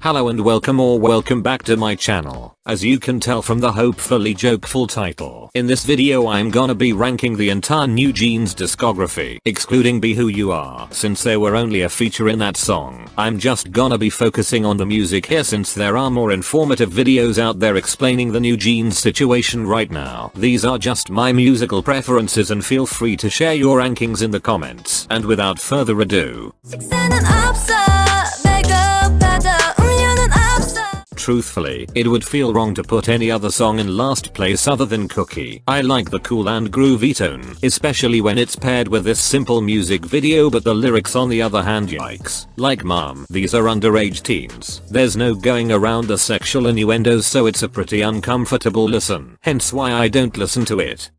Hello and welcome back to my channel. As you can tell from the hopefully jokeful title, in this video I'm gonna be ranking the entire NewJeans discography, excluding Be Who You Are, since they were only a feature in that song. I'm just gonna be focusing on the music here since there are more informative videos out there explaining the NewJeans situation right now. These are just my musical preferences and feel free to share your rankings in the comments. And without further ado, truthfully, it would feel wrong to put any other song in last place other than Cookie. I like the cool and groovy tone, especially when it's paired with this simple music video, but the lyrics on the other hand, yikes. Like mom, these are underage teens. There's no going around the sexual innuendos, so it's a pretty uncomfortable listen. Hence why I don't listen to it.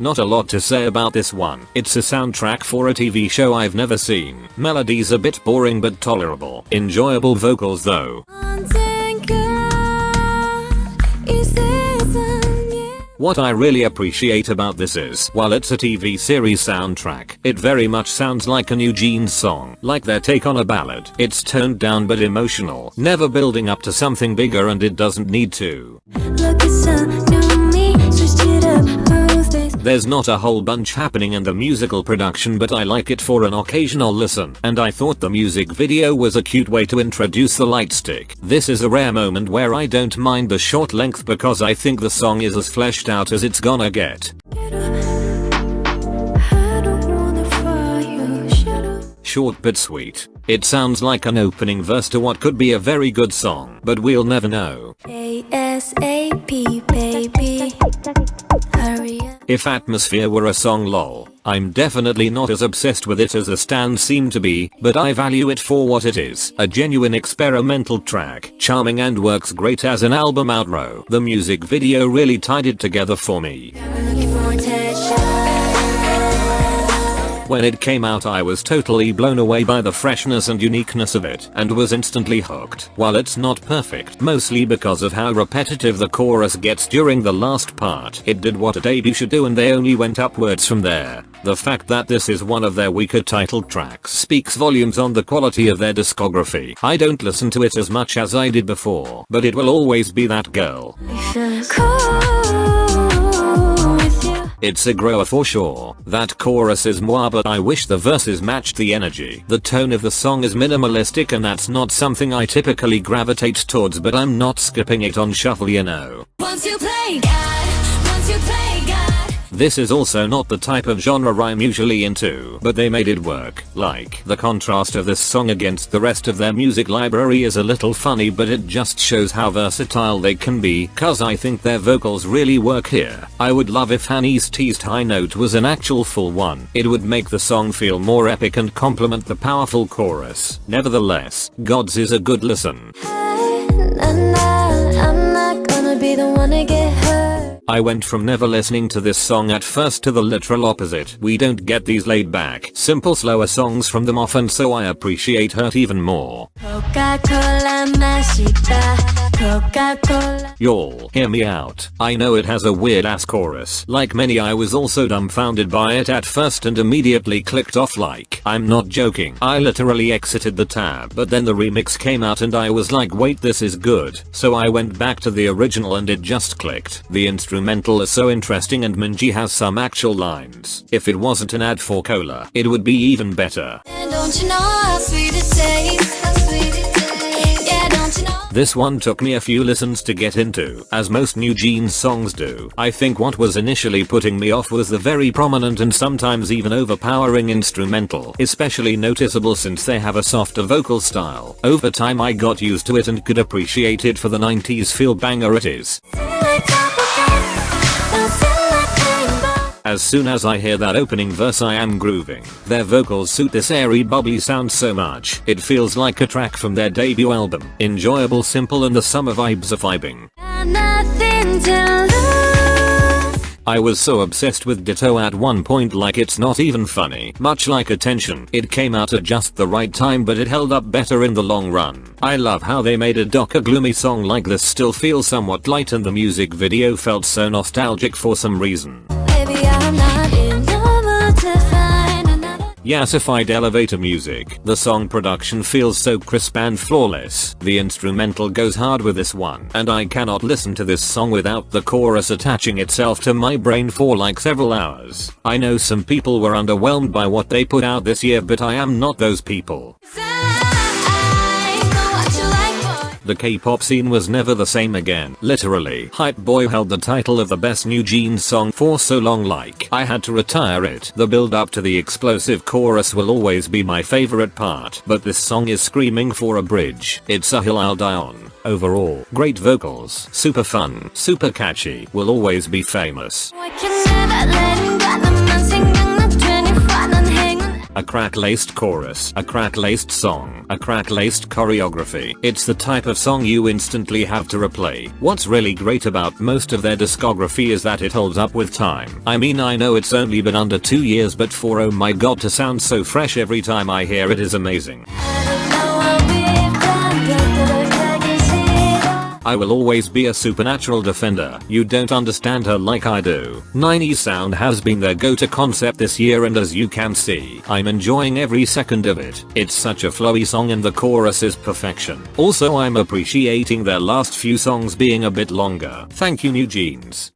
Not a lot to say about this one. It's a soundtrack for a TV show I've never seen. Melodies a bit boring but tolerable. Enjoyable vocals though. What I really appreciate about this is, while it's a TV series soundtrack, it very much sounds like a NewJeans song, like their take on a ballad. It's toned down but emotional, never building up to something bigger, and it doesn't need to. There's not a whole bunch happening in the musical production, but I like it for an occasional listen, and I thought the music video was a cute way to introduce the light stick. This is a rare moment where I don't mind the short length because I think the song is as fleshed out as it's gonna get. Short but sweet. It sounds like an opening verse to what could be a very good song, but we'll never know. ASAP, baby. Hurry up. If Atmosphere were a song, lol. I'm definitely not as obsessed with it as the stans seem to be, but I value it for what it is. A genuine experimental track, charming and works great as an album outro. The music video really tied it together for me. When it came out, I was totally blown away by the freshness and uniqueness of it, and was instantly hooked. While it's not perfect, mostly because of how repetitive the chorus gets during the last part, it did what a debut should do, and they only went upwards from there. The fact that this is one of their weaker title tracks speaks volumes on the quality of their discography. I don't listen to it as much as I did before, but it will always be that girl. It's a grower for sure. That chorus is moi, but I wish the verses matched the energy. The tone of the song is minimalistic, and that's not something I typically gravitate towards, but I'm not skipping it on shuffle, you know. Once you play God, once you play God. This is also not the type of genre I'm usually into, but they made it work. Like, the contrast of this song against the rest of their music library is a little funny, but it just shows how versatile they can be, cause I think their vocals really work here. I would love if Hanni's teased high note was an actual full one. It would make the song feel more epic and complement the powerful chorus. Nevertheless, Gods is a good listen. I'm not gonna be the one to get hurt. I went from never listening to this song at first to the literal opposite. We don't get these laid back, simple slower songs from them often, so I appreciate Hurt even more. Y'all, hear me out. I know it has a weird ass chorus. Like many, I was also dumbfounded by it at first and immediately clicked off. Like, I'm not joking. I literally exited the tab, but then the remix came out and I was like, wait, this is good. So I went back to the original and it just clicked. The instrumental is so interesting and Minji has some actual lines. If it wasn't an ad for cola, it would be even better. And don't you know how sweet it tastes? How sweet it tastes. Yeah, don't you know? This one took me a few listens to get into, as most NewJeans songs do. I think what was initially putting me off was the very prominent and sometimes even overpowering instrumental, especially noticeable since they have a softer vocal style. Over time I got used to it and could appreciate it for the 90s feel banger it is. As soon as I hear that opening verse, I am grooving. Their vocals suit this airy, bubbly sound so much. It feels like a track from their debut album. Enjoyable, simple, and the summer vibes are vibing. I was so obsessed with Ditto at one point, like it's not even funny. Much like Attention, it came out at just the right time, but it held up better in the long run. I love how they made a darker, gloomy song like this still feel somewhat light, and the music video felt so nostalgic for some reason. Baby, I'm not in yassified elevator music. The song production feels so crisp and flawless. The instrumental goes hard with this one, and I cannot listen to this song without the chorus attaching itself to my brain for like several hours. I know some people were underwhelmed by what they put out this year, but I am not those people. The K-pop scene was never the same again. Literally, Hype Boy held the title of the best New Jeans song for so long, like I had to retire it. The build up to the explosive chorus will always be my favorite part, but this song is screaming for a bridge. It's a hill I'll die on. Overall, great vocals, super fun, super catchy, will always be famous. A crack-laced chorus, a crack-laced song, a crack-laced choreography. It's the type of song you instantly have to replay. What's really great about most of their discography is that it holds up with time. I mean, I know it's only been under 2 years, but for oh my god to sound so fresh every time I hear it is amazing. I will always be a supernatural defender. You don't understand her like I do. 90s sound has been their go-to concept this year, and as you can see, I'm enjoying every second of it. It's such a flowy song and the chorus is perfection. Also, I'm appreciating their last few songs being a bit longer. Thank you, NewJeans.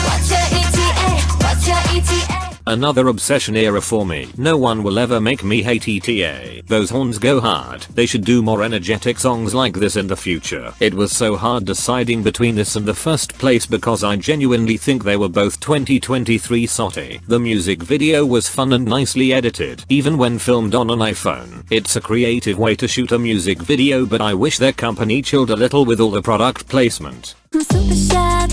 What's your ETA? What's your ETA? Another obsession era for me. No one will ever make me hate ETA. Those horns go hard. They should do more energetic songs like this in the future. It was so hard deciding between this and the first place because I genuinely think they were both 2023 sauté. The music video was fun and nicely edited, even when filmed on an iPhone. It's a creative way to shoot a music video, but I wish their company chilled a little with all the product placement. I'm super shy,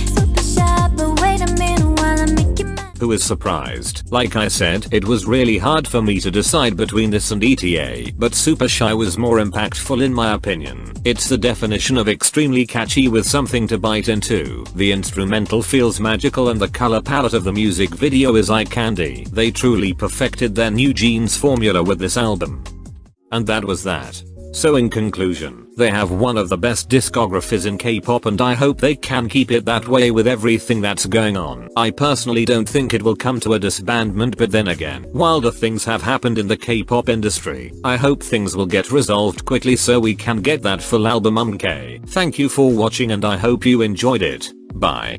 but wait a minute while I make you mad. Who is surprised? Like I said, it was really hard for me to decide between this and ETA, but Super Shy was more impactful in my opinion. It's the definition of extremely catchy with something to bite into. The instrumental feels magical and the color palette of the music video is eye candy. They truly perfected their New Jeans formula with this album. And that was that. So in conclusion, they have one of the best discographies in K-pop, and I hope they can keep it that way with everything that's going on. I personally don't think it will come to a disbandment, but then again, wilder things have happened in the K-pop industry. I hope things will get resolved quickly so we can get that full album. Thank you for watching and I hope you enjoyed it. Bye.